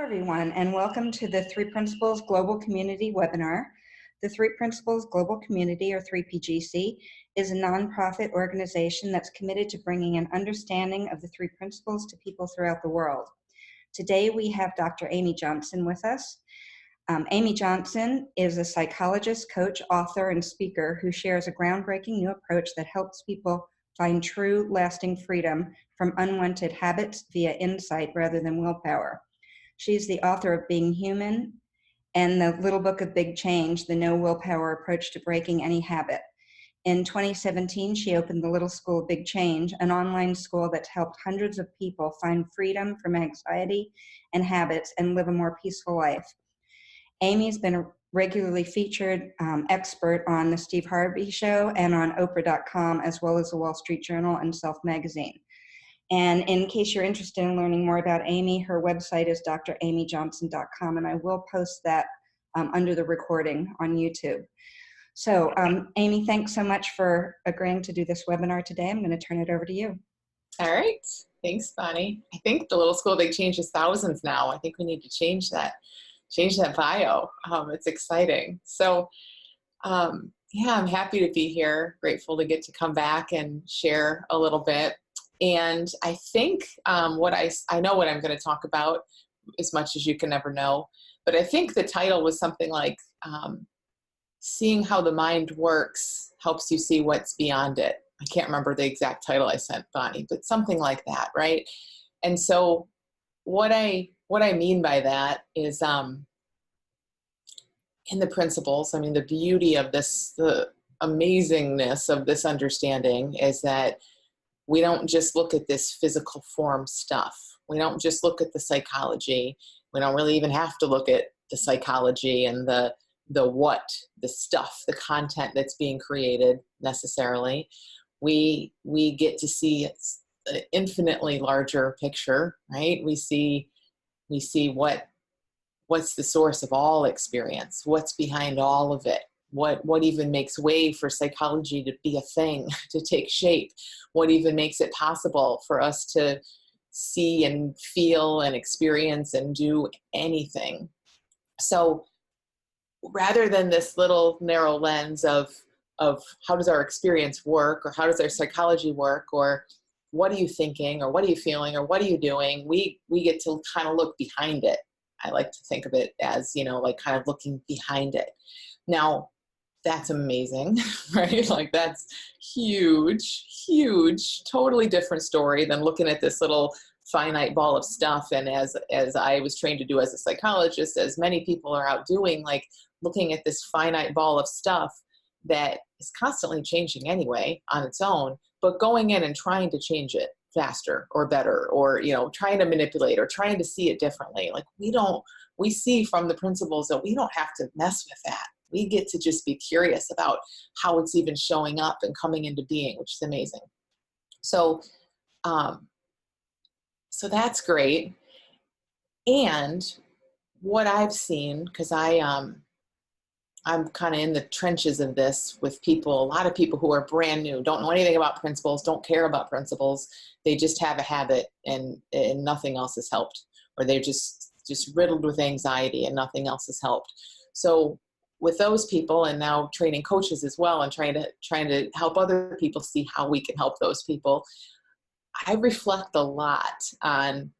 everyone, and welcome to the Three Principles Global Community webinar. The Three Principles Global Community, or 3PGC, is a nonprofit organization that's committed to bringing an understanding of the three principles to people throughout the world. Today we have Dr. Amy Johnson with us. Amy Johnson is a psychologist, coach, author, and speaker who shares a groundbreaking new approach that helps people find true, lasting freedom from unwanted habits via insight rather than willpower. She's the author of Being Human and the Little Book of Big Change, the No-Willpower Approach to Breaking Any Habit. In 2017, she opened the Little School of Big Change, an online school that's helped hundreds of people find freedom from anxiety and habits and live a more peaceful life. Amy's been a regularly featured expert on the Steve Harvey Show and on Oprah.com, as well as the Wall Street Journal and Self Magazine. And in case you're interested in learning more about Amy, her website is dramyjohnson.com, and I will post that under the recording on YouTube. So, Amy, thanks so much for agreeing to do this webinar today. I'm going to turn it over to you. All right. Thanks, Bonnie. I think the Little School of Big Change is thousands now. I think we need to change that bio. It's exciting. So, yeah, I'm happy to be here. Grateful to get to come back and share a little bit. And I think I know what I'm going to talk about, as much as you can never know. But I think the title was something like seeing how the mind works helps you see what's beyond it. I can't remember the exact title I sent Bonnie, but something like that, right? And so what I mean by that is in the principles, I mean, the beauty of this, the amazingness of this understanding is that we don't just look at this physical form stuff. We don't just look at the psychology. We don't really even have to look at the psychology and the stuff, the content that's being created necessarily. We get to see an infinitely larger picture, right? We see what's the source of all experience, what's behind all of it. What even makes way for psychology to be a thing, to take shape? What even makes it possible for us to see and feel and experience and do anything? So rather than this little narrow lens of how does our experience work, or how does our psychology work, or what are you thinking, or what are you feeling, or what are you doing, we get to kind of look behind it. I like to think of it as, like kind of looking behind it. Now, that's amazing, right? Like that's huge, totally different story than looking at this little finite ball of stuff. And as I was trained to do as a psychologist, as many people are out doing, like looking at this finite ball of stuff that is constantly changing anyway on its own, but going in and trying to change it faster or better, or, trying to manipulate or trying to see it differently. Like we see from the principles that we don't have to mess with that. We get to just be curious about how it's even showing up and coming into being, which is amazing. So, so that's great. And what I've seen, because I'm kind of in the trenches of this with people, a lot of people who are brand new, don't know anything about principles, don't care about principles. They just have a habit and nothing else has helped, or they're just riddled with anxiety and nothing else has helped. So with those people, and now training coaches as well, and trying to help other people see how we can help those people, I reflect a lot on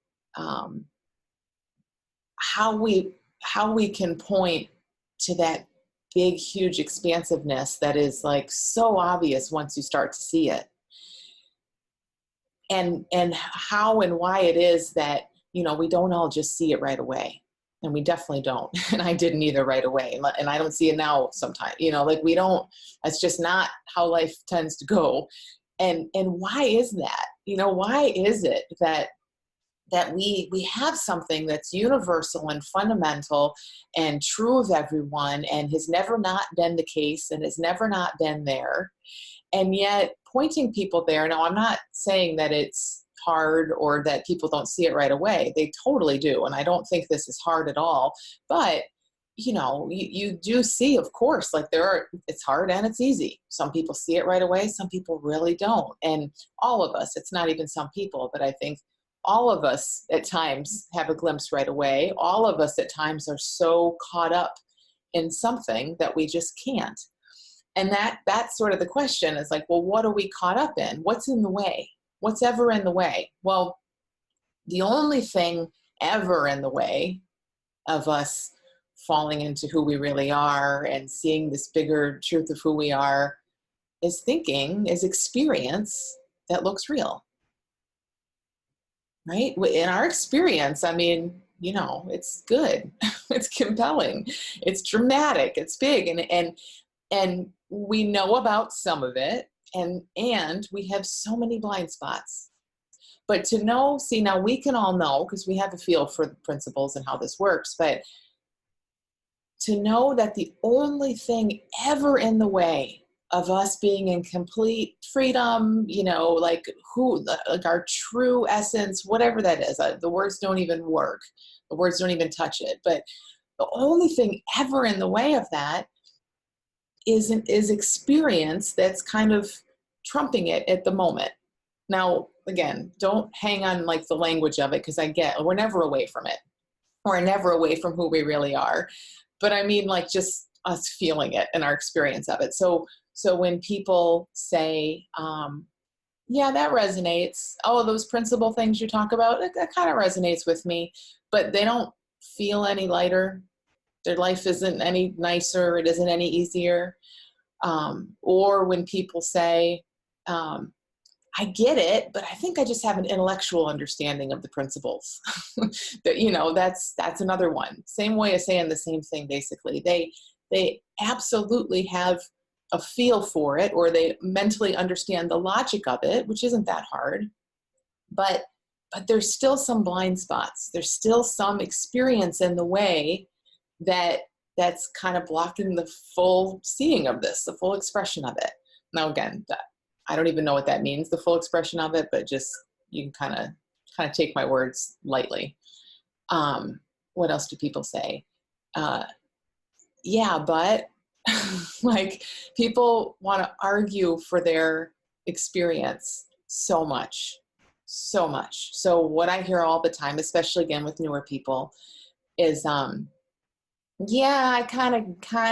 how we can point to that big, huge expansiveness that is like so obvious once you start to see it, and how and why it is that we don't all just see it right away. And we definitely don't. And I didn't either right away. And I don't see it now sometimes, like we don't, that's just not how life tends to go. And why is that? Why is it that we have something that's universal and fundamental and true of everyone, and has never not been the case and has never not been there, and yet pointing people there? Now, I'm not saying that it's hard or that people don't see it right away. They totally do. And I don't think this is hard at all. But, you do see, of course, like it's hard and it's easy. Some people see it right away. Some people really don't. And all of us, it's not even some people, but I think all of us at times have a glimpse right away. All of us at times are so caught up in something that we just can't. And that's sort of the question, is like, well, what are we caught up in? What's in the way? What's ever in the way? Well, the only thing ever in the way of us falling into who we really are and seeing this bigger truth of who we are is experience that looks real, right? In our experience, I mean, it's good, it's compelling, it's dramatic, it's big, and we know about some of it, and we have so many blind spots. But to know, see, now we can all know, because we have a feel for the principles and how this works, but to know that the only thing ever in the way of us being in complete freedom, like our true essence, whatever that is, the words don't even work. The words don't even touch it. But the only thing ever in the way of that is experience that's kind of trumping it at the moment. Now, again, don't hang on like the language of it, because we're never away from it. We're never away from who we really are. But I mean, like, just us feeling it and our experience of it. So when people say, yeah, that resonates. Oh, those principle things you talk about, that kind of resonates with me, but they don't feel any lighter. Their life isn't any nicer. It isn't any easier. Or when people say, I get it, but I think I just have an intellectual understanding of the principles. That's another one. Same way of saying the same thing, basically. They absolutely have a feel for it, or they mentally understand the logic of it, which isn't that hard. But there's still some blind spots. There's still some experience in the way that's kind of blocking the full seeing of this, the full expression of it. Now, again, I don't even know what that means, the full expression of it, but just, you can kind of take my words lightly. What else do people say? Yeah, but like, people want to argue for their experience so much. So what I hear all the time, especially again with newer people, is, yeah, I kind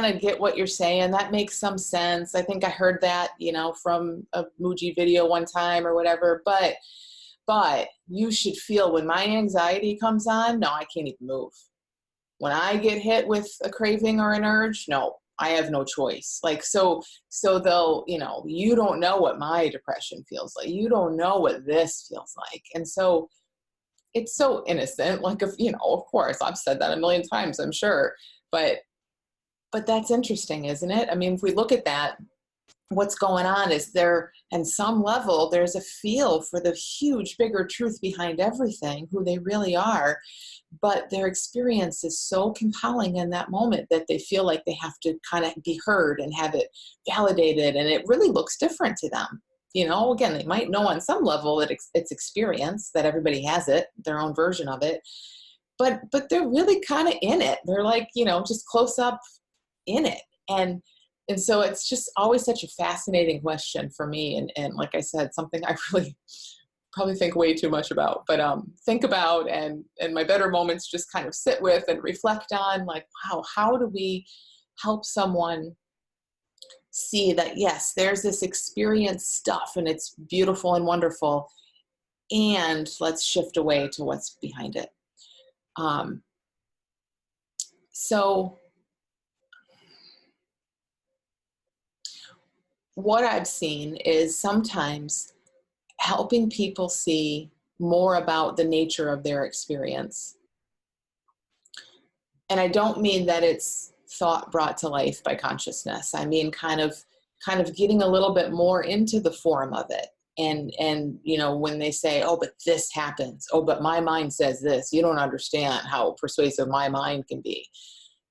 of get what you're saying. That makes some sense. I think I heard that, from a Muji video one time or whatever, but you should feel, when my anxiety comes on, no, I can't even move. When I get hit with a craving or an urge, no, I have no choice. Like, so they'll, you don't know what my depression feels like. You don't know what this feels like. And so it's so innocent. Like, of course, I've said that a million times, I'm sure. But that's interesting, isn't it? I mean, if we look at that, what's going on is there, on some level, there's a feel for the huge, bigger truth behind everything, who they really are. But their experience is so compelling in that moment that they feel like they have to kind of be heard and have it validated. And it really looks different to them. Again, they might know on some level that it's experience, that everybody has it, their own version of it. But they're really kind of in it. They're like, just close up in it. And so it's just always such a fascinating question for me. And like I said, something I really probably think way too much about, but think about, and in my better moments, just kind of sit with and reflect on, like, wow, how do we help someone see that, yes, there's this experience stuff and it's beautiful and wonderful, and let's shift away to what's behind it. So what I've seen is sometimes helping people see more about the nature of their experience. And I don't mean that it's thought brought to life by consciousness. I mean, kind of getting a little bit more into the form of it. And when they say, oh, but this happens. Oh, but my mind says this. You don't understand how persuasive my mind can be.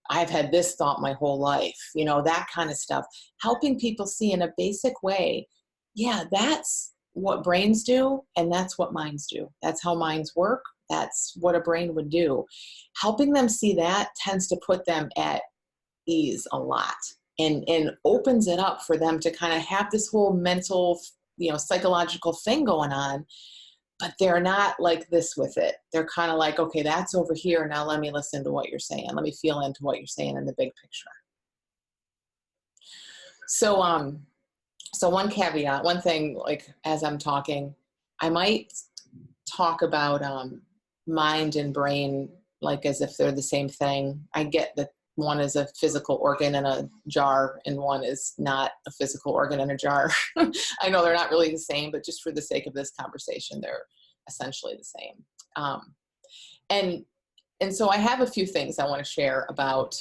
I've had this thought my whole life, that kind of stuff. Helping people see in a basic way, yeah, that's what brains do, and that's what minds do. That's how minds work. That's what a brain would do. Helping them see that tends to put them at ease a lot, and opens it up for them to kind of have this whole mental, psychological thing going on, but they're not like this with it. They're kind of like, okay, that's over here. Now let me listen to what you're saying. Let me feel into what you're saying in the big picture. So one caveat, one thing, like as I'm talking, I might talk about mind and brain like as if they're the same thing. I get that one is a physical organ in a jar and one is not a physical organ in a jar. I know they're not really the same, but just for the sake of this conversation, they're essentially the same. And so I have a few things I want to share about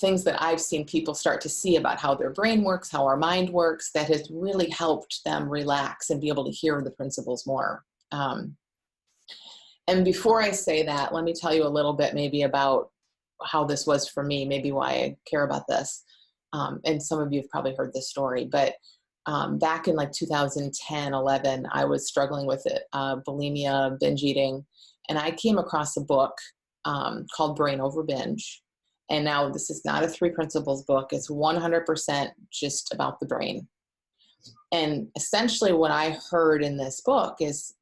things that I've seen people start to see about how their brain works, how our mind works, that has really helped them relax and be able to hear the principles more. And before I say that, let me tell you a little bit maybe about how this was for me, maybe why I care about this. And some of you have probably heard this story, but back in like 2010, 11, I was struggling with it, bulimia, binge eating, and I came across a book called Brain Over Binge. And now this is not a 3 principles book. It's 100% just about the brain. And essentially what I heard in this book is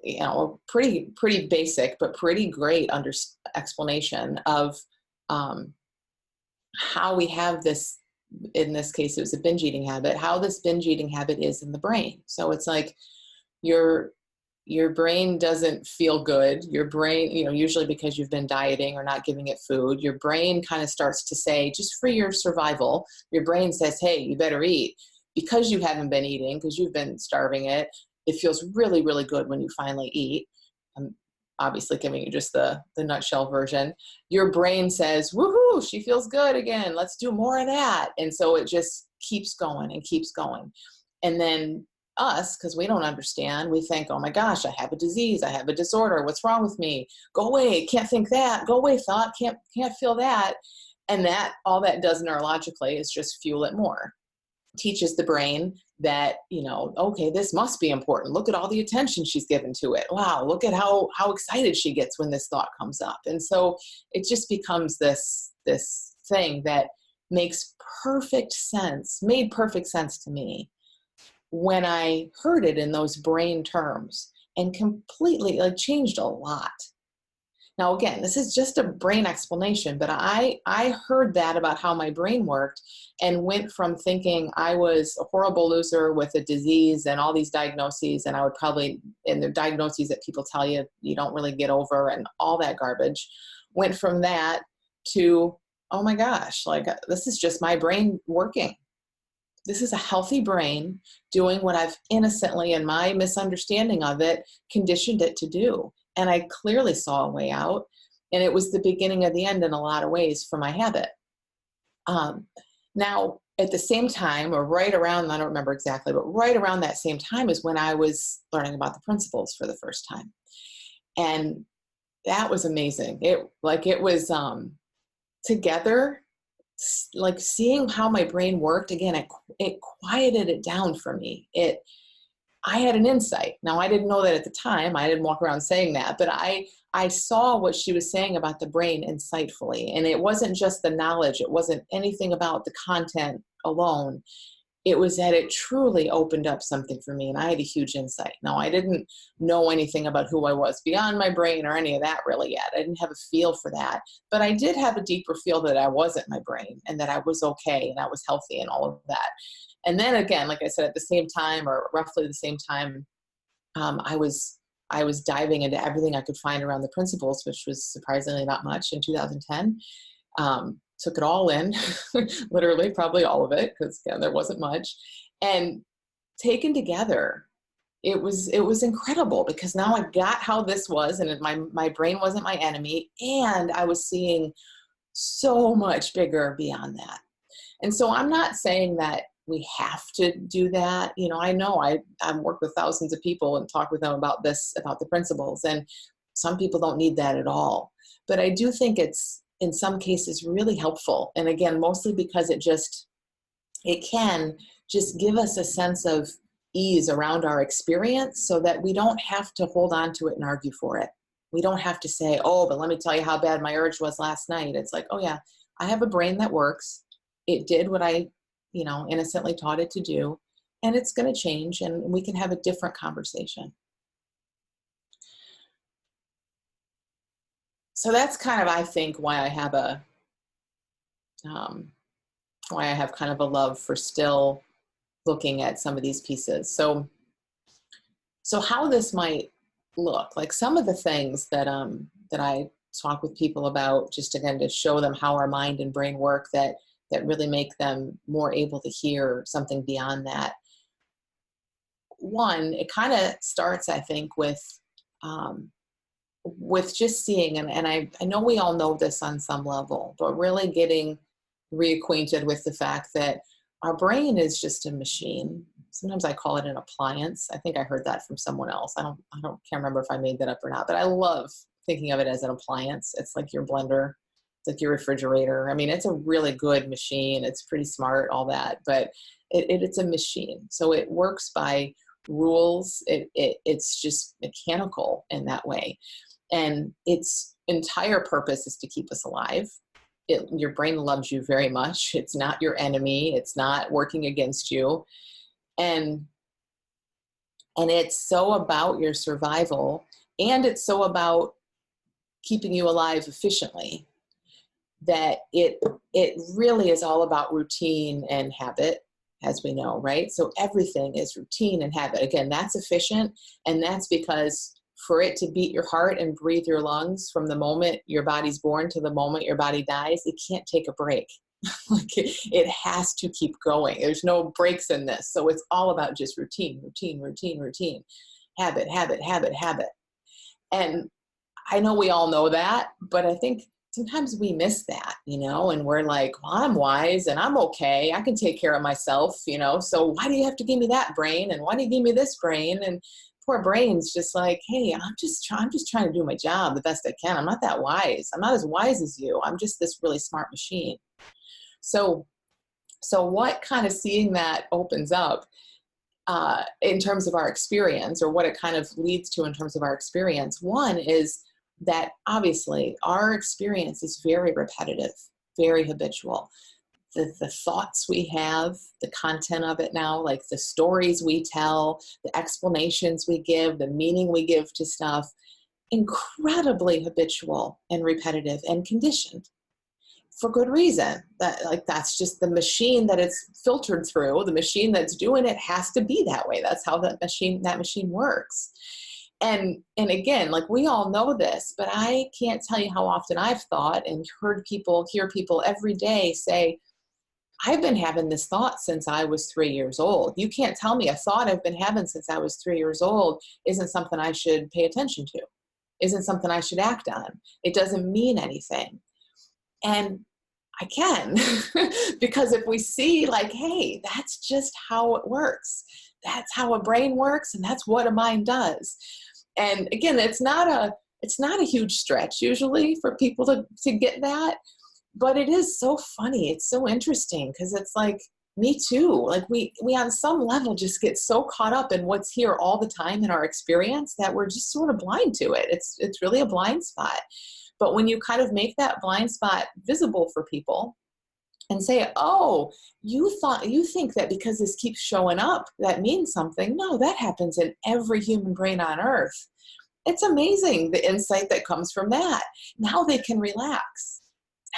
you know, pretty basic, but pretty great explanation of how we have this, in this case, it was a binge eating habit, how this binge eating habit is in the brain. So it's like your brain doesn't feel good. Your brain, you know, usually because you've been dieting or not giving it food, your brain kind of starts to say, just for your survival, your brain says, hey, you better eat. Because you haven't been eating, because you've been starving it, it feels really, really good when you finally eat. I'm obviously giving you just the nutshell version. Your brain says, woohoo, she feels good again. Let's do more of that. And so it just keeps going and keeps going. And then us, because we don't understand, we think, oh my gosh, I have a disease. I have a disorder. What's wrong with me? Go away. Can't think that. Go away, thought. Can't feel that. And that, all that does neurologically is just fuel it more. Teaches the brain that, you know, okay, this must be important. Look at all the attention she's given to it. Wow, look at how excited she gets when this thought comes up. And so it just becomes this thing that makes perfect sense, made perfect sense to me when I heard it in those brain terms, and completely like changed a lot. Now, again, this is just a brain explanation, but I heard that about how my brain worked and went from thinking I was a horrible loser with a disease and all these diagnoses, and I would probably, and the diagnoses that people tell you you don't really get over and all that garbage, went from that to, oh my gosh, like this is just my brain working. This is a healthy brain doing what I've innocently, in my misunderstanding of it, conditioned it to do. And I clearly saw a way out. And it was the beginning of the end in a lot of ways for my habit. Now, at the same time, or right around, I don't remember exactly, but right around that same time is when I was learning about the principles for the first time. And that was amazing. It was together, like seeing how my brain worked again, it quieted it down for me. I had an insight. Now, I didn't know that at the time. I didn't walk around saying that, but I saw what she was saying about the brain insightfully. And it wasn't just the knowledge. It wasn't anything about the content alone. It was that it truly opened up something for me. And I had a huge insight. Now, I didn't know anything about who I was beyond my brain or any of that really yet. I didn't have a feel for that. But I did have a deeper feel that I wasn't my brain and that I was okay and I was healthy and all of that. And then again, like I said, at the same time, or roughly the same time, I was diving into everything I could find around the principles, which was surprisingly not much in 2010. Took it all in, literally, probably all of it, because again, there wasn't much. And taken together, it was incredible, because now I got how this was, and my brain wasn't my enemy, and I was seeing so much bigger beyond that. And so I'm not saying that we have to do that. You know I work with thousands of people and talk with them about the principles, and some people don't need that at all. But I do think it's, in some cases, really helpful. And again, mostly because it can just give us a sense of ease around our experience so that we don't have to hold on to it and argue for it. We don't have to say, oh, but let me tell you how bad my urge was last night. It's like, oh yeah, I have a brain that works. It did what I innocently taught it to do. and it's going to change, and we can have a different conversation. So that's kind of, I think, why I have kind of a love for still looking at some of these pieces. So how this might look, like some of the things that I talk with people about, just again to show them how our mind and brain work, that really make them more able to hear something beyond that. One, it kind of starts, I think, with just seeing, and I know we all know this on some level, but really getting reacquainted with the fact that our brain is just a machine. Sometimes I call it an appliance. I think I heard that from someone else. Can't remember if I made that up or not, but I love thinking of it as an appliance. It's like your blender, it's like your refrigerator. I mean, it's a really good machine. It's pretty smart, all that, but it's a machine. So it works by rules. It's just mechanical in that way. And its entire purpose is to keep us alive. Your brain loves you very much. It's not your enemy. It's not working against you. And it's so about your survival, and it's so about keeping you alive efficiently, that it really is all about routine and habit, as we know, right? So everything is routine and habit. Again, that's efficient, and that's because for it to beat your heart and breathe your lungs from the moment your body's born to the moment your body dies, it can't take a break. Like it has to keep going. There's no breaks in this. So it's all about just routine, habit. And I know we all know that, but I think sometimes we miss that, and we're like, well, I'm wise and I'm okay. I can take care of myself, so why do you have to give me that brain? And why do you give me this brain? And poor brain's just like, hey, I'm just trying to do my job the best I can. I'm not that wise. I'm not as wise as you. I'm just this really smart machine. So what kind of seeing that opens up in terms of our experience, or what it kind of leads to in terms of our experience, one is that obviously our experience is very repetitive, very habitual. The thoughts we have, the content of it now, like the stories we tell, the explanations we give, the meaning we give to stuff, incredibly habitual and repetitive and conditioned for good reason. That's just the machine that it's filtered through. The machine that's doing it has to be that way. That's how that machine works. And again, like we all know this, but I can't tell you how often I've thought and hear people every day say, I've been having this thought since I was 3 years old. You can't tell me a thought I've been having since I was 3 years old isn't something I should pay attention to, isn't something I should act on. It doesn't mean anything. And I can, because if we see like, hey, that's just how it works. That's how a brain works, and that's what a mind does. And again, it's not a huge stretch usually for people to get that. But it is so funny. It's so interesting, because it's like, me too. Like we on some level just get so caught up in what's here all the time in our experience that we're just sort of blind to it. It's really a blind spot. But when you kind of make that blind spot visible for people and say, oh, you think that because this keeps showing up, that means something. No, that happens in every human brain on earth. It's amazing the insight that comes from that. Now they can relax.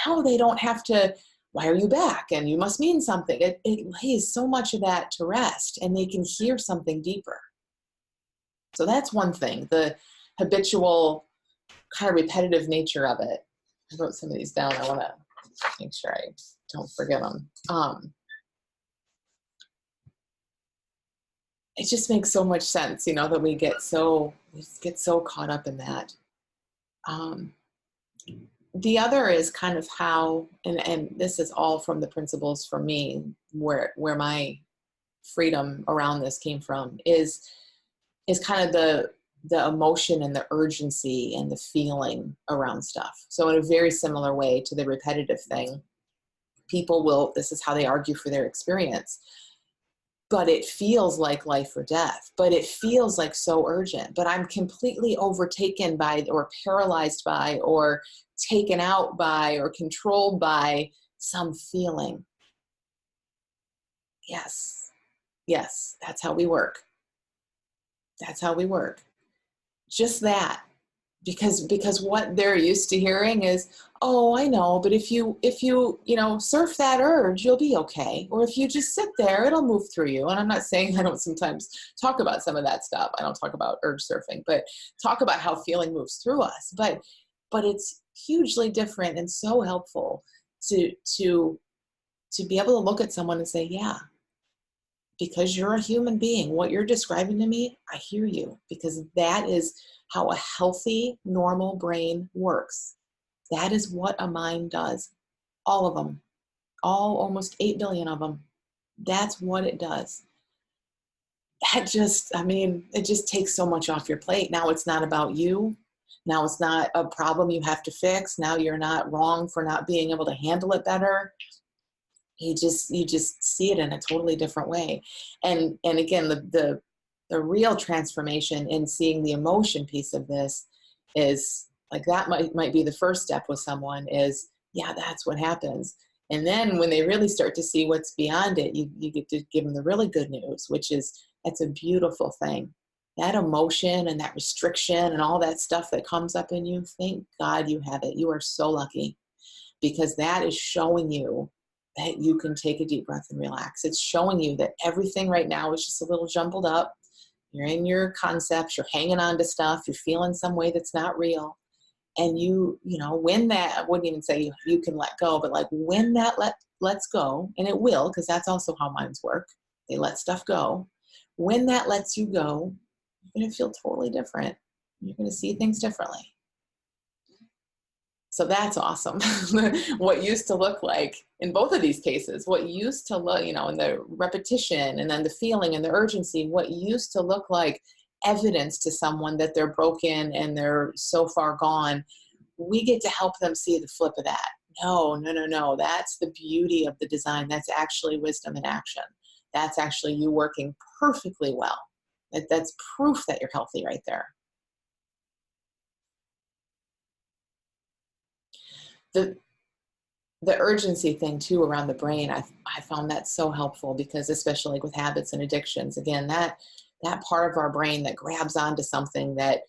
Now they don't have to, why are you back? And you must mean something. It lays so much of that to rest, and they can hear something deeper. So that's one thing, the habitual kind of repetitive nature of it. I wrote some of these down. I want to make sure I don't forget them. It just makes so much sense, that we get so caught up in that. The other is kind of how, and this is all from the principles for me, where my freedom around this came from, is kind of the emotion and the urgency and the feeling around stuff. So in a very similar way to the repetitive thing, this is how they argue for their experience. But it feels like life or death, but it feels like so urgent, but I'm completely overtaken by, or paralyzed by, or taken out by, or controlled by some feeling. Yes. Yes, that's how we work. That's how we work. Just that. Because what they're used to hearing is, oh, I know, but if you surf that urge, you'll be okay. Or if you just sit there, it'll move through you. And I'm not saying I don't sometimes talk about some of that stuff. I don't talk about urge surfing, but talk about how feeling moves through us. But it's hugely different and so helpful to be able to look at someone and say, yeah, because you're a human being, what you're describing to me, I hear you, because that is how a healthy, normal brain works. That is what a mind does. All of them, almost 8 billion of them. That's what it does. It just takes so much off your plate. Now it's not about you. Now it's not a problem you have to fix. Now you're not wrong for not being able to handle it better. You just see it in a totally different way. And again, the real transformation in seeing the emotion piece of this is like, that might be the first step with someone is, yeah, that's what happens. And then when they really start to see what's beyond it, you get to give them the really good news, which is, that's a beautiful thing. That emotion and that restriction and all that stuff that comes up in you, thank God you have it. You are so lucky, because that is showing you that you can take a deep breath and relax. It's showing you that everything right now is just a little jumbled up. You're in your concepts, you're hanging on to stuff, you're feeling some way that's not real. And when that, I wouldn't even say you can let go, but like when that lets go, and it will, because that's also how minds work. They let stuff go. When that lets you go, you're going to feel totally different. You're going to see things differently. So that's awesome. What used to look like in both of these cases, what used to look, in the repetition and then the feeling and the urgency, what used to look like evidence to someone that they're broken and they're so far gone, we get to help them see the flip of that. No. That's the beauty of the design. That's actually wisdom in action. That's actually you working perfectly well. That's proof that you're healthy right there. The urgency thing too around the brain, I found that so helpful, because especially like with habits and addictions, again, that part of our brain that grabs onto something that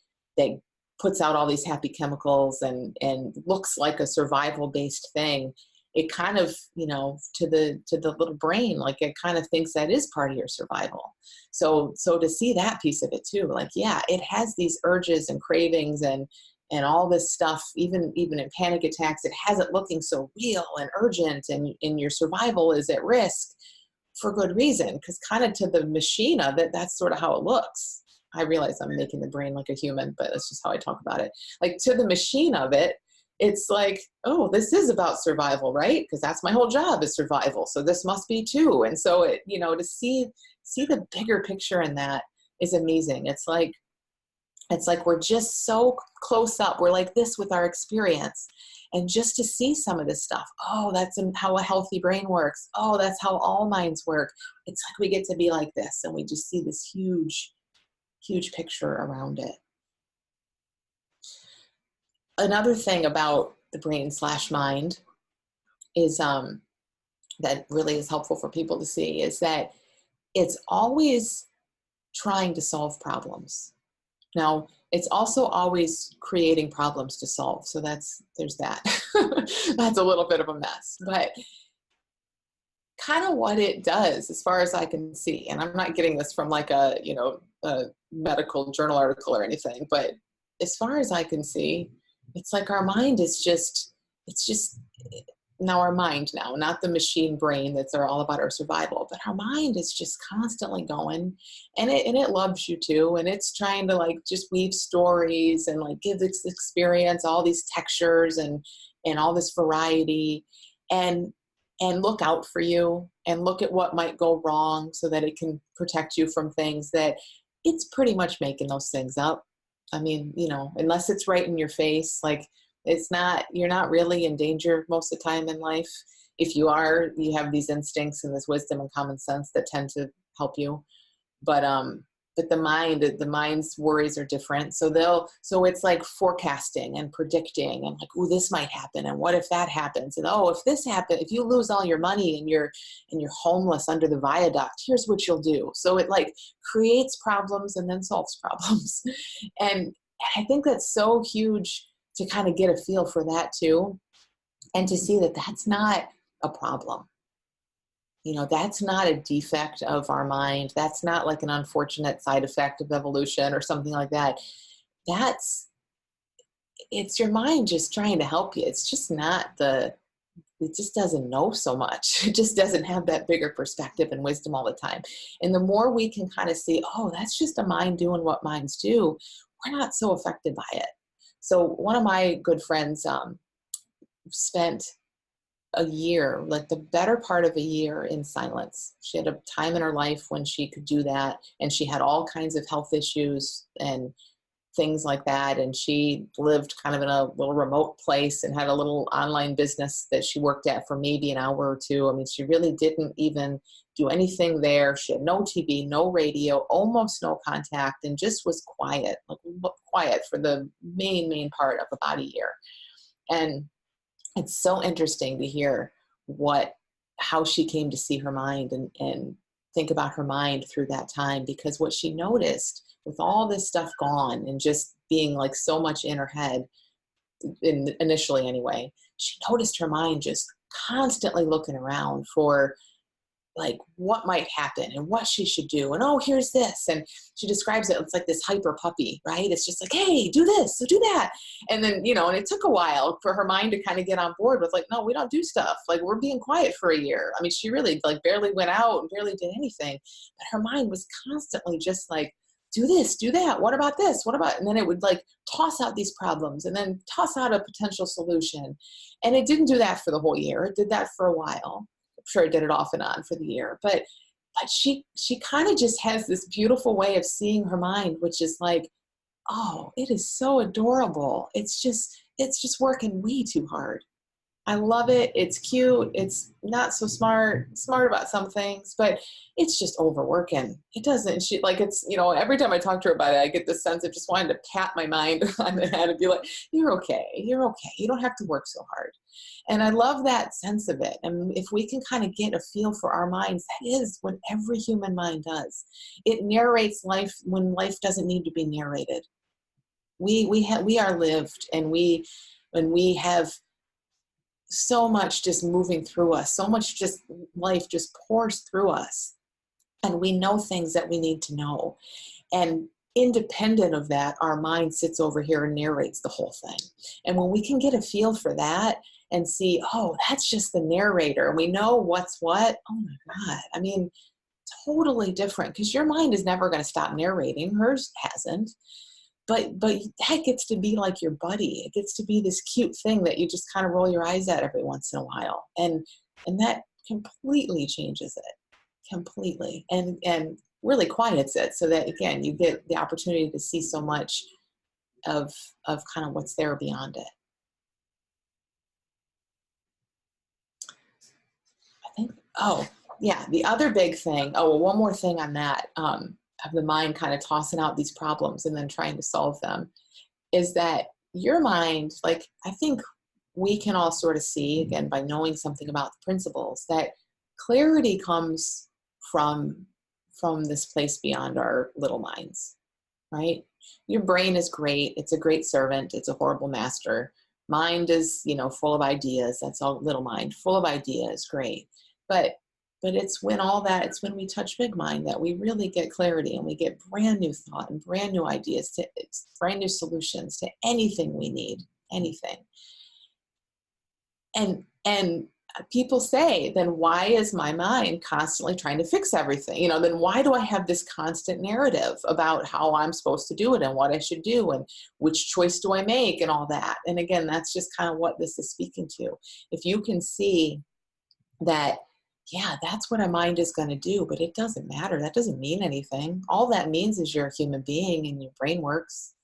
puts out all these happy chemicals and looks like a survival based thing, it kind of, to the little brain, like it kind of thinks that is part of your survival. So to see that piece of it too, like, yeah, it has these urges and cravings and all this stuff, even in panic attacks, it has it looking so real and urgent, and your survival is at risk for good reason, because kind of to the machine of it, that's sort of how it looks. I realize I'm making the brain like a human, but that's just how I talk about it. Like, to the machine of it, it's like, oh, this is about survival, right? Because that's my whole job, is survival. So this must be too. And so it, to see the bigger picture in that is amazing. It's like we're just so close up. We're like this with our experience. And just to see some of this stuff, oh, that's how a healthy brain works. Oh, that's how all minds work. It's like we get to be like this, and we just see this huge, huge picture around it. Another thing about the brain/mind is that really is helpful for people to see is that it's always trying to solve problems. Now, it's also always creating problems to solve. So there's that. That's a little bit of a mess, but kind of what it does, as far as I can see, and I'm not getting this from like a medical journal article or anything, but as far as I can see, it's like our mind is now our mind now, not the machine brain that's all about our survival, but our mind is just constantly going, and it loves you too. And it's trying to like just weave stories and like give this experience all these textures and all this variety, and look out for you and look at what might go wrong so that it can protect you from things that it's pretty much making those things up. I mean, unless it's right in your face, like you're not really in danger most of the time in life. If you are, you have these instincts and this wisdom and common sense that tend to help you. But but the mind's worries are different. So it's like forecasting and predicting and like, oh, this might happen. And what if that happens? And oh, if this happens, if you lose all your money and you're homeless under the viaduct, here's what you'll do. So it like creates problems and then solves problems. And I think that's so huge to kind of get a feel for that too. And to see that that's not a problem. That's not a defect of our mind. That's not like an unfortunate side effect of evolution or something like that. It's your mind just trying to help you. It's just not it just doesn't know so much. It just doesn't have that bigger perspective and wisdom all the time. And the more we can kind of see, oh, that's just a mind doing what minds do, we're not so affected by it. So one of my good friends spent a year, like the better part of a year, in silence. She had a time in her life when she could do that, and she had all kinds of health issues and things like that. And she lived kind of in a little remote place and had a little online business that she worked at for maybe an hour or two. I mean, she really didn't even do anything there. She had no TV, no radio, almost no contact, and just was quiet for the main part of about a year. And it's so interesting to hear how she came to see her mind and think about her mind through that time, because what she noticed with all this stuff gone and just being like so much in her head, initially anyway, she noticed her mind just constantly looking around for like what might happen and what she should do. And, oh, here's this. And she describes it. It's like this hyper puppy, right? It's just like, hey, do this, so do that. And then, and it took a while for her mind to kind of get on board with like, no, we don't do stuff. Like, we're being quiet for a year. I mean, she really like barely went out and barely did anything, but her mind was constantly just like, do this, do that. What about this? What about, and then it would like toss out these problems and then toss out a potential solution. And it didn't do that for the whole year. It did that for a while. Sure, did it off and on for the year, but she kind of just has this beautiful way of seeing her mind, which is like, oh, it is so adorable. It's just working way too hard. I love it. It's cute. It's not so smart about some things, but it's just overworking. It doesn't, she like, it's, every time I talk to her about it, I get this sense of just wanting to pat my mind on the head and be like, you're okay. You're okay. You don't have to work so hard. And I love that sense of it. And if we can kind of get a feel for our minds, that is what every human mind does. It narrates life when life doesn't need to be narrated. We are lived, and when we have so much just moving through us, so much just life just pours through us, and we know things that we need to know. And independent of that, our mind sits over here and narrates the whole thing. And when we can get a feel for that and see, oh, that's just the narrator, and we know what's what, oh my God. I mean, totally different, because your mind is never going to stop narrating. Hers hasn't. But that gets to be like your buddy. It gets to be this cute thing that you just kind of roll your eyes at every once in a while. And that completely changes it. Completely. And really quiets it, so that, again, you get the opportunity to see so much of kind of what's there beyond it. I think, oh, yeah, the other big thing, one more thing on that, of the mind kind of tossing out these problems and then trying to solve them, is that your mind, like, I think we can all sort of see, again, by knowing something about the principles, that clarity comes from this place beyond our little minds, right? Your brain is great. It's a great servant. It's a horrible master. Mind is, full of ideas. That's all little mind. Full of ideas, great. But it's when we touch big mind that we really get clarity, and we get brand new thought and brand new ideas, brand new solutions to anything we need, anything. And people say, then why is my mind constantly trying to fix everything? Then why do I have this constant narrative about how I'm supposed to do it and what I should do and which choice do I make and all that? And again, that's just kind of what this is speaking to. If you can see that, yeah, that's what a mind is going to do, but it doesn't matter. That doesn't mean anything. All that means is you're a human being and your brain works.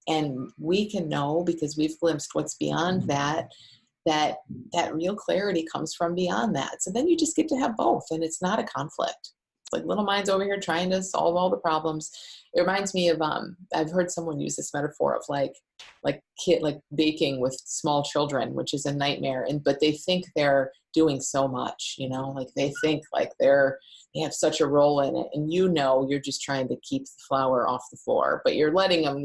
And we can know, because we've glimpsed what's beyond that real clarity comes from beyond that. So then you just get to have both, and it's not a conflict. It's like little minds over here trying to solve all the problems. It reminds me of, I've heard someone use this metaphor of like baking with small children, which is a nightmare. But they think they're doing so much, like they think like they have such a role in it. And you're just trying to keep the flour off the floor, but you're letting them,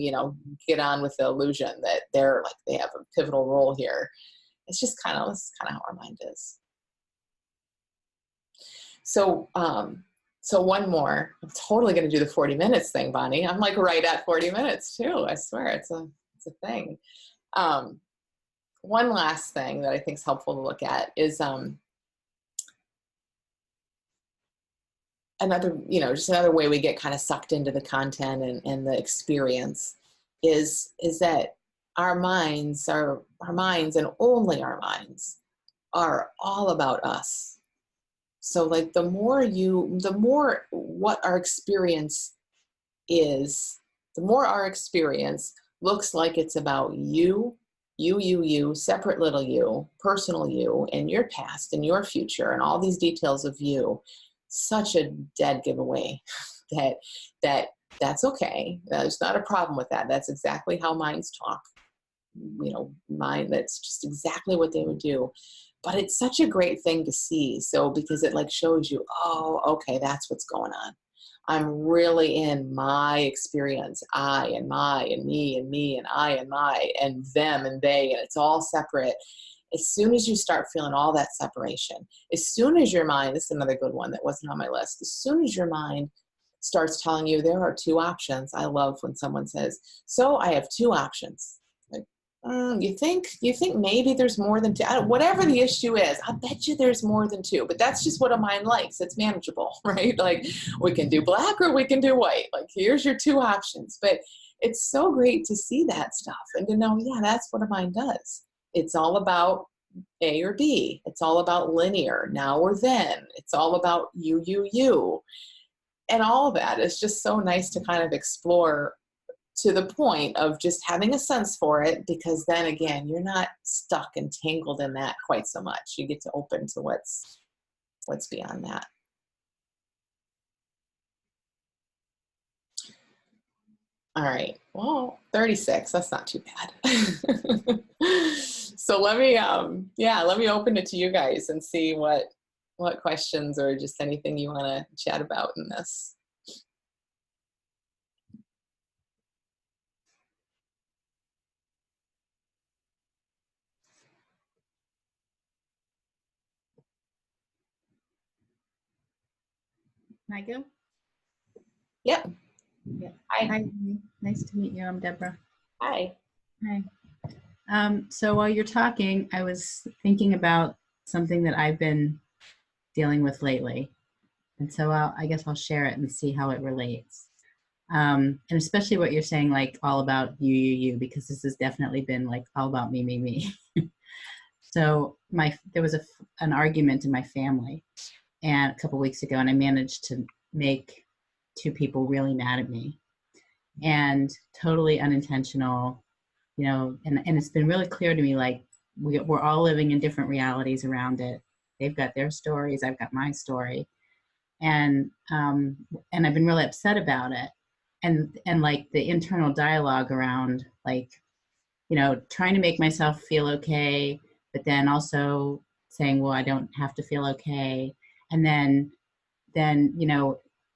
get on with the illusion that they have a pivotal role here. It's just kind of how our mind is. So, one more. I'm totally going to do the 40 minutes thing, Bonnie. I'm like right at 40 minutes too. I swear it's a thing. One last thing that I think is helpful to look at is just another way we get kind of sucked into the content and the experience is that our minds and only our minds are all about us. So like the more what our experience is, the more our experience looks like it's about you, separate little you, personal you, and your past and your future and all these details of you, such a dead giveaway that's okay. There's not a problem with that. That's exactly how minds talk. Mind, that's just exactly what they would do. But it's such a great thing to see. So because it like shows you, oh, okay, that's what's going on. I'm really in my experience, I and my and me and me and I and my and them and they, and it's all separate. As soon as you start feeling all that separation, as soon as your mind, this is another good one that wasn't on my list, as soon as your mind starts telling you there are two options. I love when someone says, so I have two options. You think maybe there's more than two? Whatever the issue is, I bet you there's more than two, but that's just what a mind likes. It's manageable, right? Like we can do black or we can do white. Like here's your two options. But it's so great to see that stuff and to know, yeah, that's what a mind does. It's all about A or B. It's all about linear, now or then. It's all about you. And all of that is just so nice to kind of explore to the point of just having a sense for it, because then again, you're not stuck and tangled in that quite so much. You get to open to what's beyond that. All right, well, 36, that's not too bad. So let me open it to you guys and see what questions or just anything you want to chat about in this. Can I go? Yep. Yeah. Hi. Nice to meet you. I'm Deborah. Hi. Hi. So while you're talking, I was thinking about something that I've been dealing with lately. And so I guess I'll share it and see how it relates. And especially what you're saying, like all about you, because this has definitely been like all about me. So there was an argument in my family and a couple weeks ago, and I managed to make two people really mad at me, and totally unintentional, and it's been really clear to me, like we're all living in different realities around it. They've got their stories, I've got my story, and I've been really upset about it, and like the internal dialogue around like, trying to make myself feel okay, but then also saying, well, I don't have to feel okay. And then,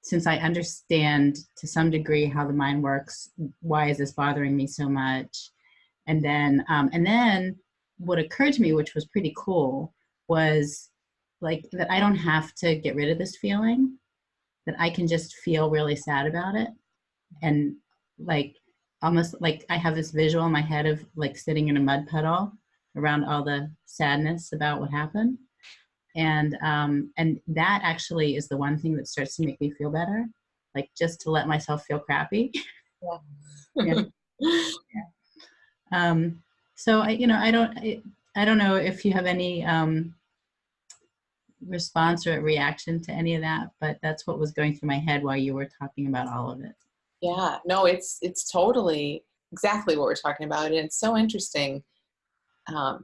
since I understand to some degree how the mind works, why is this bothering me so much? And then what occurred to me, which was pretty cool, was like that I don't have to get rid of this feeling, that I can just feel really sad about it. And like, almost like I have this visual in my head of like sitting in a mud puddle around all the sadness about what happened. And that actually is the one thing that starts to make me feel better, like just to let myself feel crappy. Yeah. Yeah. So I don't know if you have any response or reaction to any of that, but that's what was going through my head while you were talking about all of it. Yeah, no, it's totally exactly what we're talking about. And it's so interesting that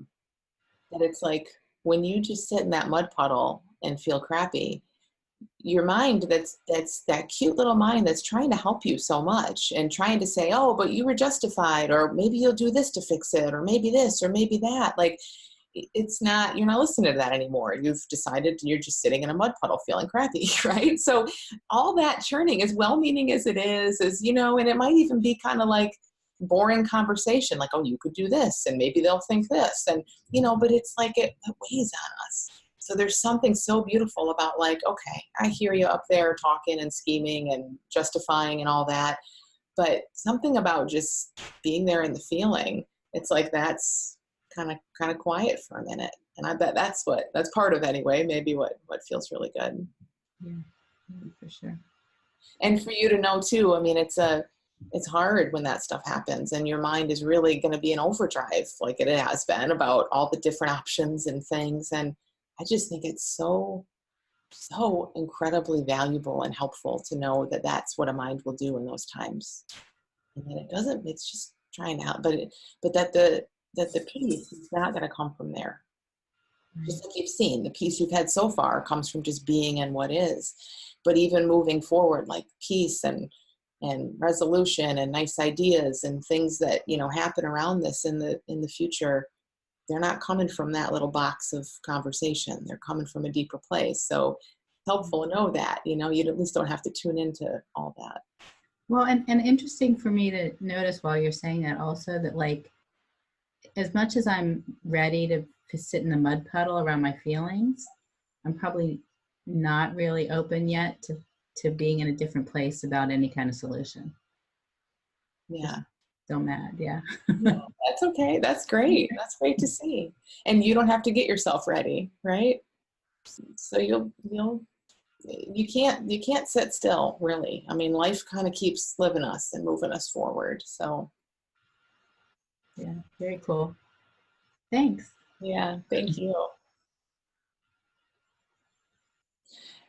it's like when you just sit in that mud puddle and feel crappy, your mind, that's that cute little mind that's trying to help you so much and trying to say, oh, but you were justified, or maybe you'll do this to fix it, or maybe this, or maybe that. Like, it's not, you're not listening to that anymore. You've decided you're just sitting in a mud puddle feeling crappy, right? So all that churning, as well-meaning as it is, you know, and it might even be kind of like boring conversation, like, oh, you could do this, and maybe they'll think this, and, you know, but it's like it weighs on us. So there's something so beautiful about, like, okay, I hear you up there talking and scheming and justifying and all that, but something about just being there in the feeling, it's like that's kind of quiet for a minute. And I bet that's part of, anyway, maybe what feels really good. Yeah, for sure. And for you to know too, I mean, it's hard when that stuff happens and your mind is really going to be in overdrive, like it has been, about all the different options and things. And I just think it's so incredibly valuable and helpful to know that that's what a mind will do in those times. And that it's just trying to help, but that the peace is not going to come from there. Right. Just like you've seen, the peace you've had so far comes from just being in what is. But even moving forward, like peace and resolution and nice ideas and things that, you know, happen around this in the future, they're not coming from that little box of conversation. They're coming from a deeper place. So it's helpful to know that, you know, you at least don't have to tune into all that. Well, and interesting for me to notice while you're saying that also, that like, as much as I'm ready to sit in the mud puddle around my feelings, I'm probably not really open yet to being in a different place about any kind of solution. Yeah. Just still mad. Yeah. No, that's okay. That's great. That's great to see. And you don't have to get yourself ready, right? So you can't sit still, really. I mean, life kind of keeps living us and moving us forward. So Yeah, very cool. Thanks. yeah, thank you.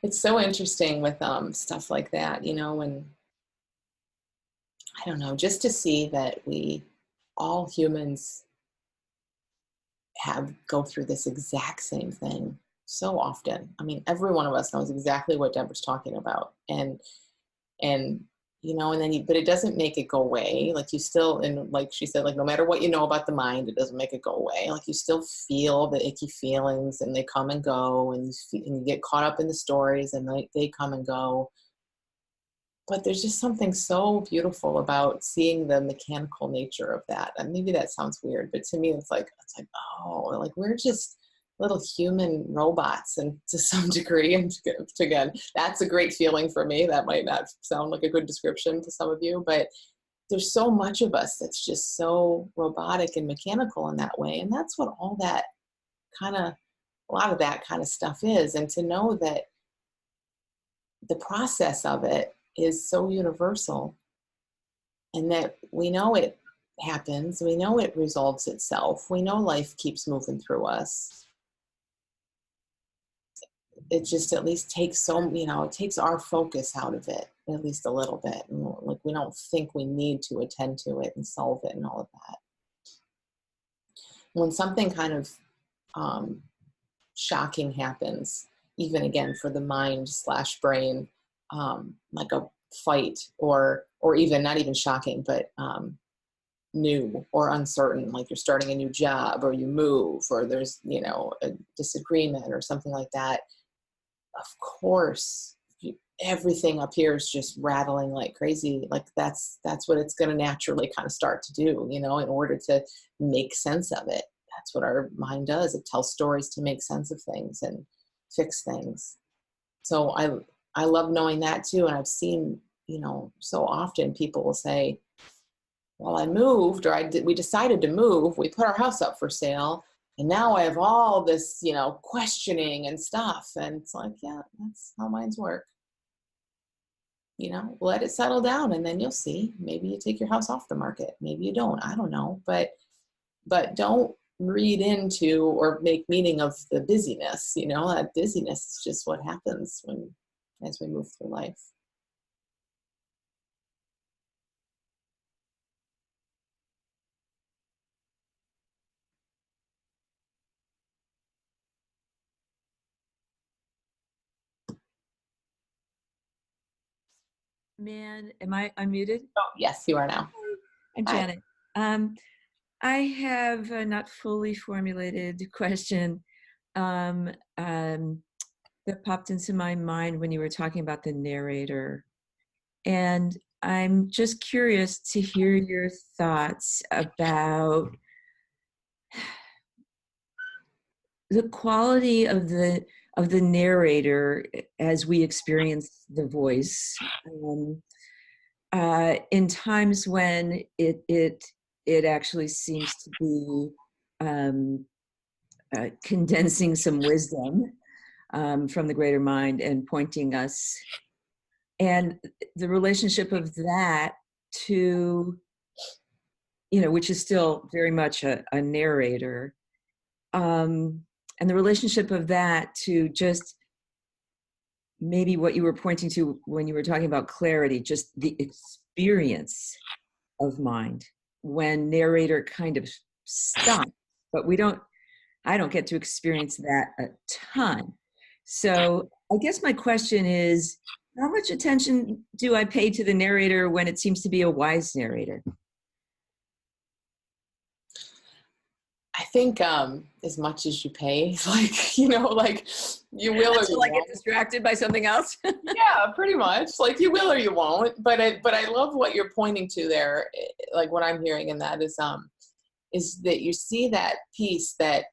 It's so interesting with stuff like that, you know, and I don't know, just to see that we all humans go through this exact same thing so often. I mean, every one of us knows exactly what Deborah's talking about, and you know, and then but it doesn't make it go away. Like you still, and like she said, like no matter what you know about the mind, it doesn't make it go away. Like you still feel the icky feelings, and they come and go, and you get caught up in the stories, and they come and go. But there's just something so beautiful about seeing the mechanical nature of that. And maybe that sounds weird, but to me, it's like, oh, like we're just little human robots, and to some degree, and again, that's a great feeling for me. That might not sound like a good description to some of you, but there's so much of us that's just so robotic and mechanical in that way. And that's what all that a lot of that kind of stuff is. And to know that the process of it is so universal, and that we know it happens, we know it resolves itself, we know life keeps moving through us. It just at least takes it takes our focus out of it at least a little bit, and like we don't think we need to attend to it and solve it and all of that. When something kind of shocking happens, even again for the mind / brain, like a fight, or even not even shocking, but new or uncertain, like you're starting a new job, or you move, or there's, you know, a disagreement or something like that. Of course, everything up here is just rattling like crazy. Like that's what it's going to naturally kind of start to do, you know, in order to make sense of it. That's what our mind does. It tells stories to make sense of things and fix things. So I love knowing that too. And I've seen, you know, so often people will say, well, I moved, or we decided to move, we put our house up for sale, and now I have all this, you know, questioning and stuff. And it's like, yeah, that's how minds work. You know, let it settle down, and then you'll see. Maybe you take your house off the market. Maybe you don't. I don't know. But don't read into or make meaning of the busyness. You know, that busyness is just what happens as we move through life. Man, am I unmuted? Oh, yes, you are now. I'm Hi. Janet. I have a not fully formulated question that popped into my mind when you were talking about the narrator. And I'm just curious to hear your thoughts about the quality of the narrator as we experience the voice. In times when it actually seems to be condensing some wisdom from the greater mind and pointing us, and the relationship of that to, which is still very much a narrator, and the relationship of that to just maybe what you were pointing to when you were talking about clarity, just the experience of mind when narrator kind of stops, but I don't get to experience that a ton. So I guess my question is, how much attention do I pay to the narrator when it seems to be a wise narrator? I think as much as you pay, like, you will or you Until I get won't. distracted by something else. Yeah, pretty much. Like, you will or you won't. But I love what you're pointing to there. Like, what I'm hearing in that is that you see that piece that,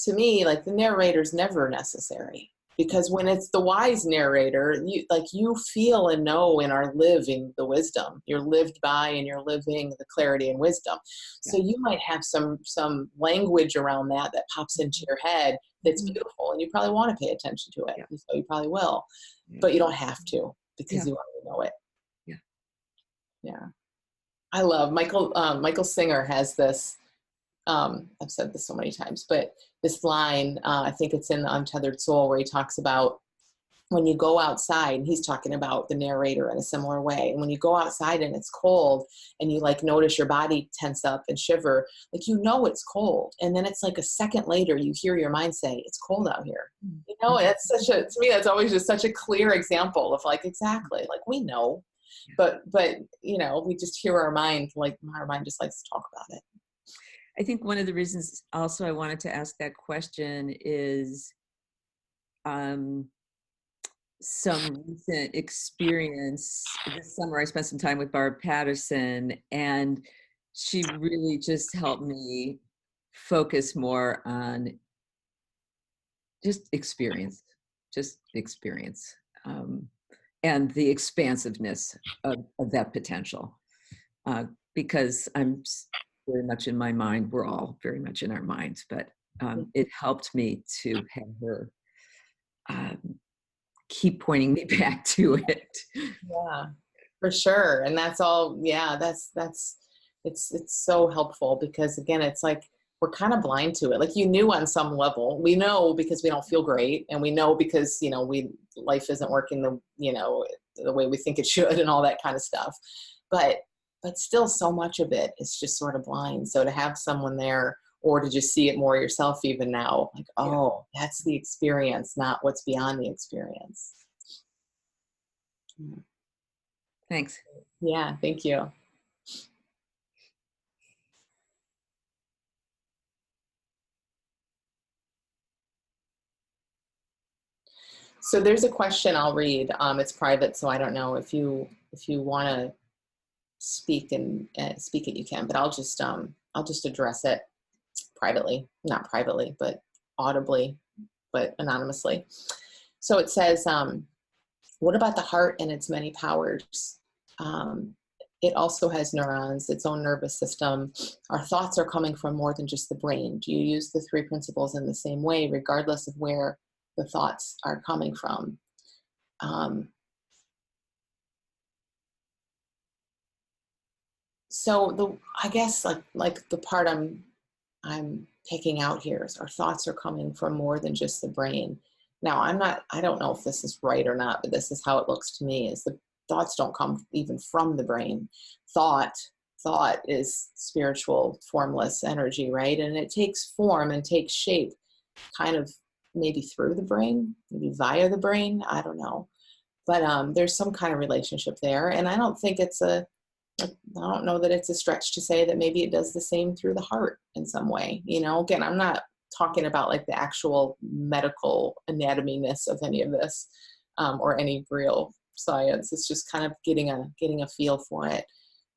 to me, like, the narrator's never necessary. Because when it's the wise narrator, you feel and know and are living the wisdom. You're lived by and you're living the clarity and wisdom. So you might have some language around that pops into your head that's beautiful, and you probably want to pay attention to it. And so you probably will, but you don't have to, because you already know it. Yeah. I love Michael Singer has this. I've said this so many times, but this line, I think it's in The Untethered Soul, where he talks about when you go outside, and he's talking about the narrator in a similar way. And when you go outside and it's cold and you notice your body tense up and shiver, it's cold. And then it's like a second later, you hear your mind say, it's cold out here. It's to me, that's always just such a clear example of exactly, we know, but we just hear our mind, our mind just likes to talk about it. I think one of the reasons also I wanted to ask that question is some recent experience. This summer I spent some time with Barb Patterson, and she really just helped me focus more on just experience, and the expansiveness of that potential. Because I'm very much in my mind. We're all very much in our minds, but it helped me to have her keep pointing me back to it. Yeah, for sure. And that's all. Yeah, it's so helpful, because again, it's like we're kind of blind to it. Like, you knew on some level, we know because we don't feel great, and we know because life isn't working the way we think it should, and all that kind of stuff. But still, so much of it is just sort of blind. So to have someone there, or to just see it more yourself even now, that's the experience, not what's beyond the experience. Thanks. Yeah, thank you. So there's a question I'll read. It's private, so I don't know if you want to speak and speak it, you can, but I'll just address it privately, not privately, but audibly, but anonymously. So it says, what about the heart and its many powers? It also has neurons, its own nervous system. Our thoughts are coming from more than just the brain. Do you use the three principles in the same way, regardless of where the thoughts are coming from? So I guess like the part I'm picking out here is our thoughts are coming from more than just the brain. Now, I don't know if this is right or not, but this is how it looks to me, is the thoughts don't come even from the brain. Thought is spiritual, formless energy, right? And it takes form and takes shape kind of maybe through the brain, maybe via the brain, I don't know. But there's some kind of relationship there. And I don't think I don't know that it's a stretch to say that maybe it does the same through the heart in some way. Again, I'm not talking about like the actual medical anatomy-ness of any of this, or any real science. It's just kind of getting a feel for it.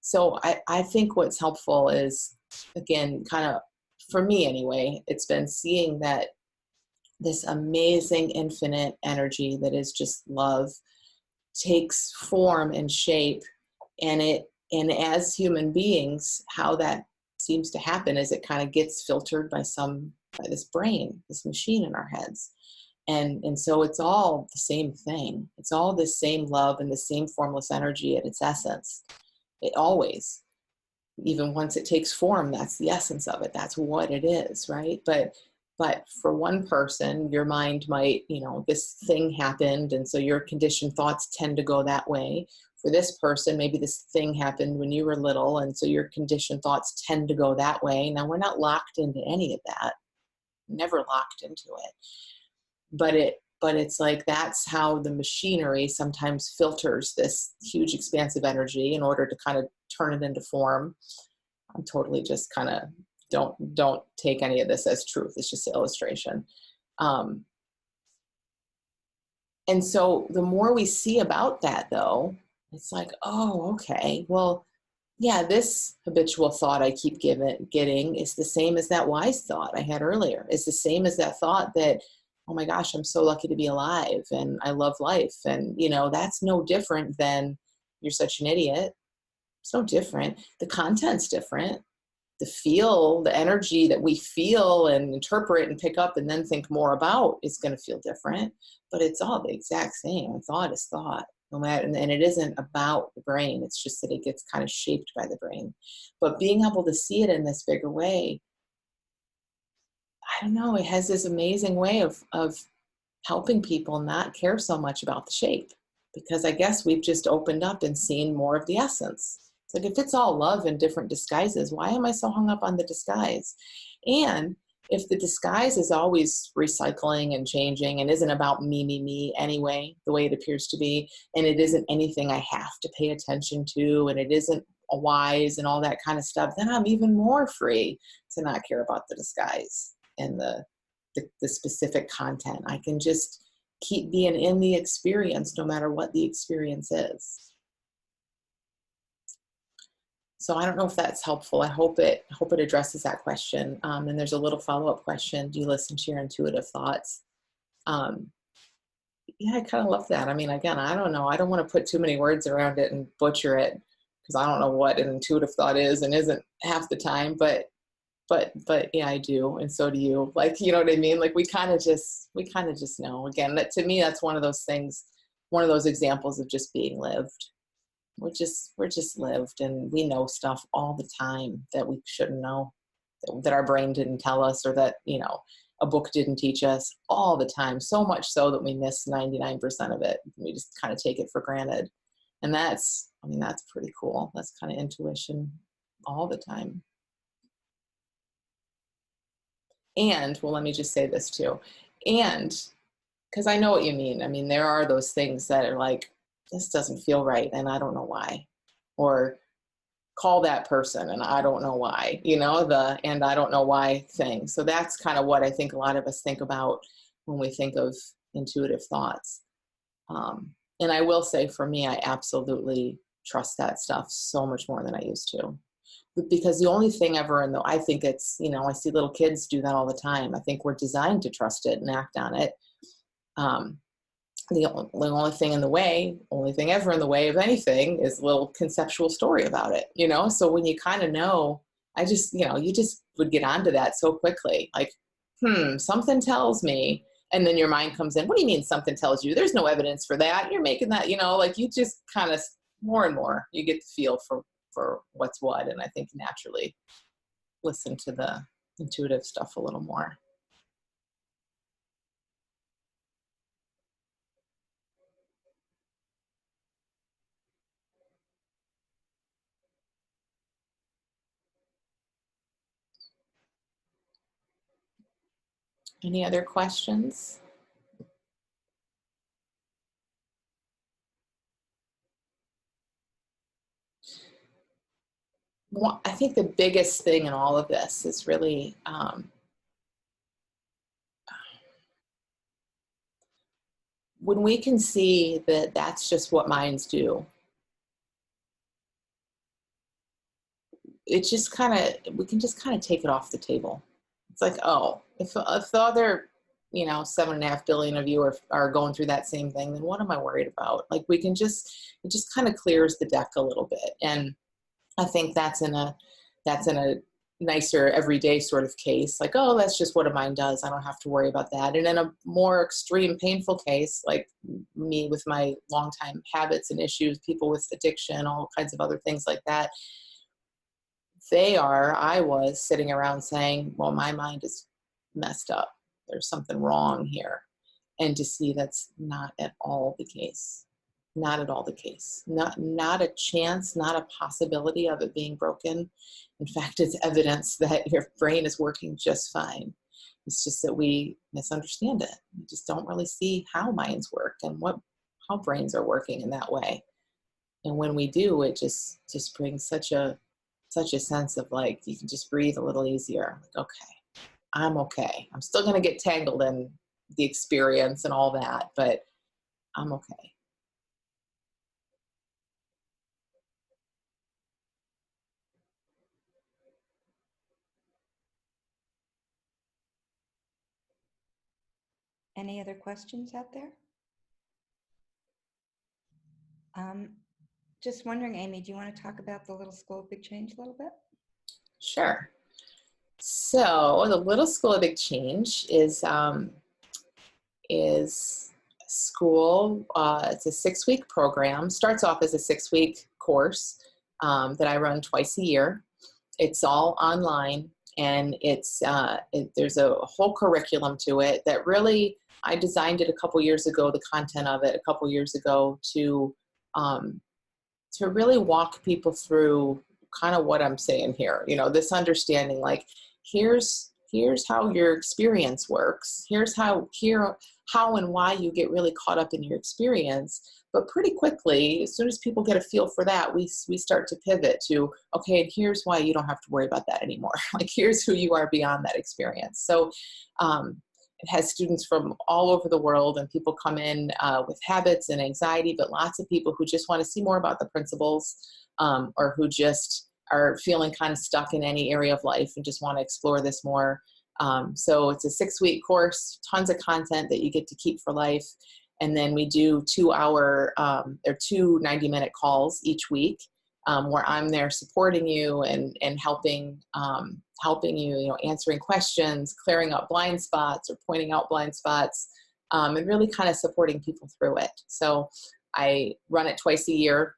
So I think what's helpful is, again, kind of, for me anyway, it's been seeing that this amazing infinite energy that is just love takes form and shape, and as human beings, how that seems to happen is it kind of gets filtered by this brain, this machine in our heads. And so it's all the same thing. It's all the same love and the same formless energy at its essence. It always, even once it takes form, that's the essence of it. That's what it is, right? But for one person, your mind might, this thing happened, and so your conditioned thoughts tend to go that way. For this person, maybe this thing happened when you were little, and so your conditioned thoughts tend to go that way. Now, we're not locked into any of that. Never locked into it. But it's like, that's how the machinery sometimes filters this huge expansive energy in order to kind of turn it into form. I'm totally just kind of, don't take any of this as truth. It's just an illustration. And so the more we see about that, though, it's like, oh, okay, well, yeah, this habitual thought I keep getting is the same as that wise thought I had earlier. It's the same as that thought that, oh my gosh, I'm so lucky to be alive and I love life. And, that's no different than you're such an idiot. It's no different. The content's different. The energy that we feel and interpret and pick up and then think more about is going to feel different, but it's all the exact same. Thought is thought, no matter, and it isn't about the brain. It's just that it gets kind of shaped by the brain. But being able to see it in this bigger way, I don't know, it has this amazing way of helping people not care so much about the shape, because I guess we've just opened up and seen more of the essence. It's like, if it's all love in different disguises, why am I so hung up on the disguise? And if the disguise is always recycling and changing and isn't about me anyway, the way it appears to be, and it isn't anything I have to pay attention to, and it isn't wise and all that kind of stuff, then I'm even more free to not care about the disguise and the specific content. I can just keep being in the experience no matter what the experience is. So I don't know if that's helpful. I hope it addresses that question. And there's a little follow-up question. Do you listen to your intuitive thoughts? Yeah, I kind of love that. I mean, again, I don't know. I don't want to put too many words around it and butcher it, because I don't know what an intuitive thought is and isn't half the time, but yeah, I do. And so do you. Like, you know what I mean? Like, we kind of just know. Again, that to me, that's one of those things, one of those examples of just being lived. We're just lived, and we know stuff all the time that we shouldn't know, that our brain didn't tell us, or that, a book didn't teach us, all the time. So much so that we miss 99% of it. We just kind of take it for granted. And that's pretty cool. That's kind of intuition all the time. And, well, let me just say this too. And, because I know what you mean. I mean, there are those things that are like, this doesn't feel right, and I don't know why. Or call that person, and I don't know why, and I don't know why thing. So that's kind of what I think a lot of us think about when we think of intuitive thoughts. And I will say, for me, I absolutely trust that stuff so much more than I used to. Because the only thing ever, I think it's, I see little kids do that all the time. I think we're designed to trust it and act on it. The only thing ever in the way of anything is a little conceptual story about it, So when you kind of know, you just would get onto that so quickly. Like, something tells me. And then your mind comes in. What do you mean something tells you? There's no evidence for that. You're making that, like, you just kind of more and more you get the feel for what's what. And I think naturally listen to the intuitive stuff a little more. Any other questions? I think the biggest thing in all of this is really when we can see that that's just what minds do, it just kind of, we can just kind of take it off the table. It's like, oh, if the other, 7.5 billion of you are going through that same thing, then what am I worried about? Like, we can just, it just kind of clears the deck a little bit. And I think that's in a nicer everyday sort of case, like, oh, that's just what a mind does. I don't have to worry about that. And in a more extreme, painful case, like me with my longtime habits and issues, people with addiction, all kinds of other things like that, I was sitting around saying, well, my mind is messed up. There's something wrong here. And to see that's not at all the case. Not at all the case. Not a chance, not a possibility of it being broken. In fact, it's evidence that your brain is working just fine. It's just that we misunderstand it. We just don't really see how minds work and how brains are working in that way. And when we do, it just brings such a sense of, like, you can just breathe a little easier. Like, okay, I'm okay. I'm still going to get tangled in the experience and all that, but I'm okay. Any other questions out there? Just wondering, Amy, do you want to talk about the Little School of Big Change a little bit? Sure. So the Little School of Big Change is school. It's a 6-week program. Starts off as a 6-week course that I run twice a year. It's all online, and there's a whole curriculum to it that really, I designed it a couple years ago, the content of it a couple years ago, to really walk people through kind of what I'm saying here. This understanding, like, here's how your experience works. Here's how and why you get really caught up in your experience. But pretty quickly, as soon as people get a feel for that, we start to pivot to, okay, and here's why you don't have to worry about that anymore. Like, here's who you are beyond that experience. So it has students from all over the world, and people come in with habits and anxiety, but lots of people who just want to see more about the principles, or who just are feeling kind of stuck in any area of life and just want to explore this more. So it's a 6-week course, tons of content that you get to keep for life. And then we do 2 90-minute calls each week, where I'm there supporting you and helping you, answering questions, clearing up blind spots or pointing out blind spots, and really kind of supporting people through it. So I run it twice a year,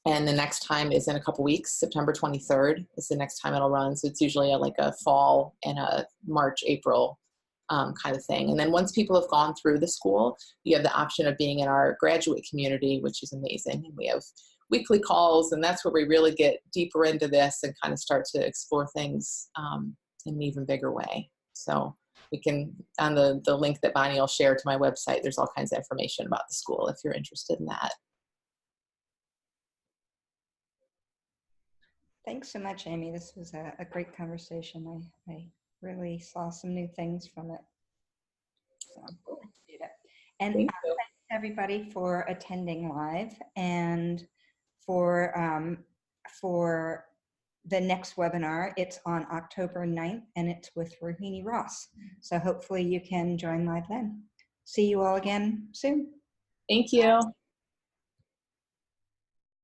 and the next time is in a couple weeks. September 23rd is the next time it'll run. So it's usually like a fall and a March, April kind of thing. And then once people have gone through the school, you have the option of being in our graduate community, which is amazing. And we have weekly calls, and that's where we really get deeper into this and kind of start to explore things in an even bigger way. So we can, on the link that Bonnie will share to my website, there's all kinds of information about the school if you're interested in that. Thanks so much, Amy. This was a great conversation. I really saw some new things from it. So, appreciate it. And Thank you. Thanks everybody for attending live, and for the next webinar. It's on October 9th, and it's with Rohini Ross. So hopefully you can join live then. See you all again soon. Thank you.